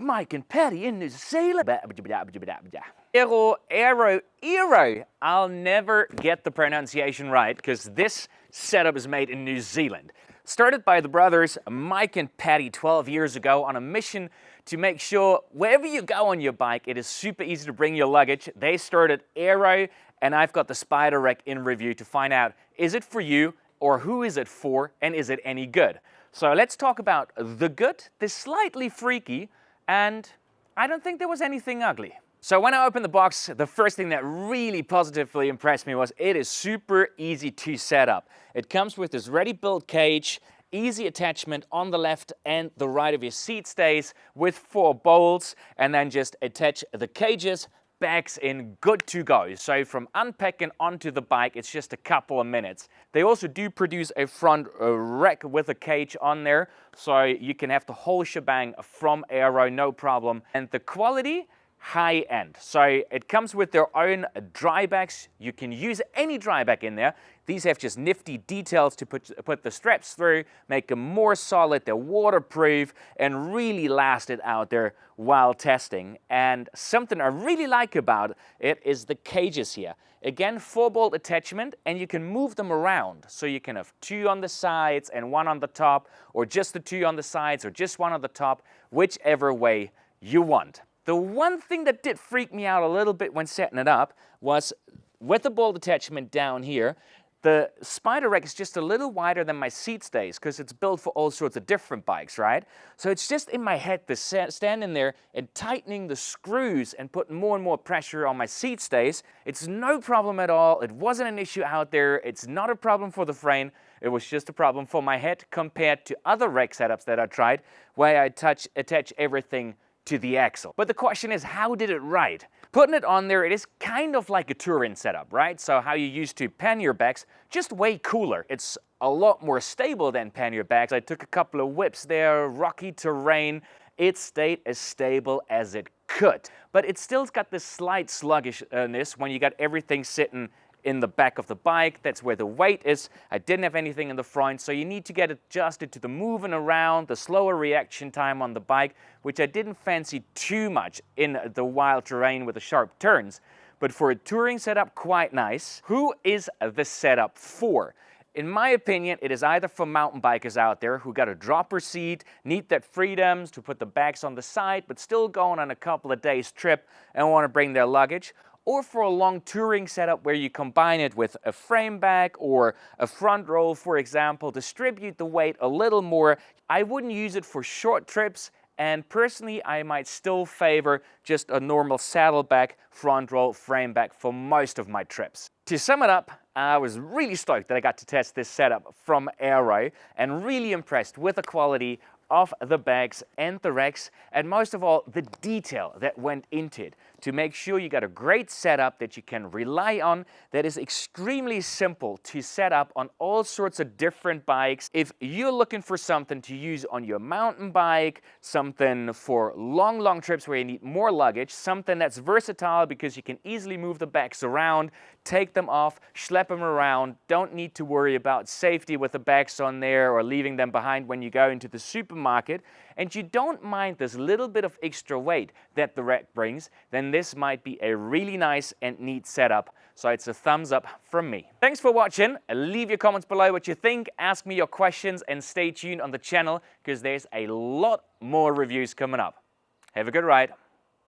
Mike and Patty in New Zealand. Aeroe. I'll never get the pronunciation right because this setup is made in New Zealand. Started by the brothers Mike and Patty 12 years ago on a mission to make sure wherever you go on your bike, it is super easy to bring your luggage. They started Aeroe, and I've got the Spider Wreck in review to find out, is it for you or who is it for, and is it any good? So let's talk about the good, the slightly freaky, and I don't think there was anything ugly. So when I opened the box, the first thing that really positively impressed me was it is super easy to set up. It comes with this ready-built cage, easy attachment on the left and the right of your seat stays with 4 bolts, and then just attach the cages, bags in, good to go. So from unpacking onto the bike, it's just a couple of minutes. They also do produce a front rack with a cage on there, so you can have the whole shebang from Aeroe, no problem. And the quality, high end. So it comes with their own dry bags. You can use any dry bag in there. These have just nifty details to put the straps through, make them more solid, they're waterproof, and really last it out there while testing. And something I really like about it is the cages here. Again, 4-bolt attachment, and you can move them around. So you can have 2 on the sides and 1 on the top, or just the 2 on the sides, or just 1 on the top, whichever way you want. The one thing that did freak me out a little bit when setting it up was with the bolt attachment down here, the Spider Wreck is just a little wider than my seat stays because it's built for all sorts of different bikes, right? So it's just in my head to stand in there and tightening the screws and putting more and more pressure on my seat stays. It's no problem at all. It wasn't an issue out there. It's not a problem for the frame. It was just a problem for my head compared to other Wreck setups that I tried where I attach everything to the axle. But the question is, how did it ride? Putting it on there, it is kind of like a touring setup, right? So how you used to Pannier bags, just way cooler. It's a lot more stable than Pannier bags. I took a couple of whips there, rocky terrain. It stayed as stable as it could. But it still's got this slight sluggishness when you got everything sitting in the back of the bike. That's where the weight is. I didn't have anything in the front, so you need to get adjusted to the moving around, the slower reaction time on the bike, which I didn't fancy too much in the wild terrain with the sharp turns. But for a touring setup, quite nice. Who is the setup for? In my opinion, it is either for mountain bikers out there who got a dropper seat, need that freedoms to put the bags on the side, but still going on a couple of days trip and want to bring their luggage, or for a long touring setup where you combine it with a frame bag or a front roll, for example, distribute the weight a little more. I wouldn't use it for short trips, and personally I might still favor just a normal saddleback, front roll, frame bag for most of my trips. To sum it up, I was really stoked that I got to test this setup from Aeroe and really impressed with the quality of the bags and the racks, and most of all the detail that went into it to make sure you got a great setup that you can rely on, that is extremely simple to set up on all sorts of different bikes. If you're looking for something to use on your mountain bike, something for long trips where you need more luggage, something that's versatile because you can easily move the bags around, take them off, schlep them around, don't need to worry about safety with the bags on there or leaving them behind when you go into the supermarket, and you don't mind this little bit of extra weight that the rack brings, then this might be a really nice and neat setup. So it's a thumbs up from me. Thanks for watching. Leave your comments below what you think, ask me your questions, and stay tuned on the channel because there's a lot more reviews coming up. Have a good ride.